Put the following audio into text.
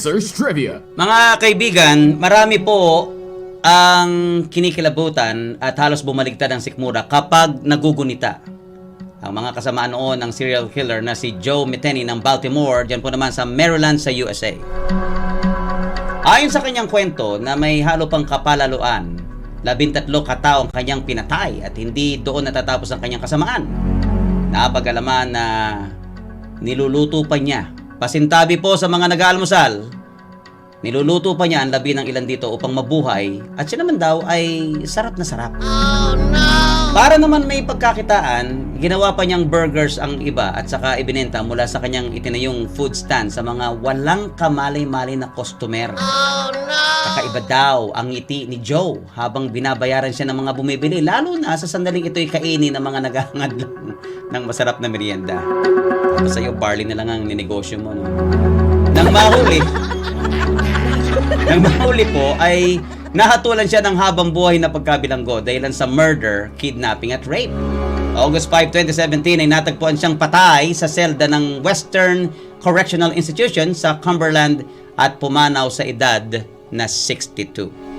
Search Trivia. Mga kaibigan, marami po ang kinikilabutan at halos bumaligtad ang sikmura kapag nagugunita. Ang mga kasamaan noon ng serial killer na si Joe Metheny ng Baltimore, dyan po naman sa Maryland sa USA. Ayon sa kanyang kwento na may halo pang kapalaluan, 13 katao ang kanyang pinatay at hindi doon natatapos ang kanyang kasamaan. Napag-alaman na niluluto pa niya. Pasintabi po sa mga nag-aalmusal, niluluto pa niya ang labi ng ilan dito upang mabuhay at siya naman daw ay sarap na sarap. Oh no! Para naman may pagkakitaan, ginawa pa niyang burgers ang iba at saka ibinenta mula sa kanyang itinayong food stand sa mga walang kamalay-malay na customer. Oh no! Kakaiba daw ang ngiti ni Joe habang binabayaran siya ng mga bumibili, lalo na sa sandaling ito'y kainin ng mga naghahangad lang ng masarap na merienda. Tapos sa'yo, barley na lang ang ninegosyo mo, no? Nang mahuli po ay nahatulan siya ng habang buhay na pagkabilanggo dahilan sa murder, kidnapping at rape. August 5, 2017 ay natagpuan siyang patay sa selda ng Western Correctional Institution sa Cumberland at pumanaw sa edad na 62.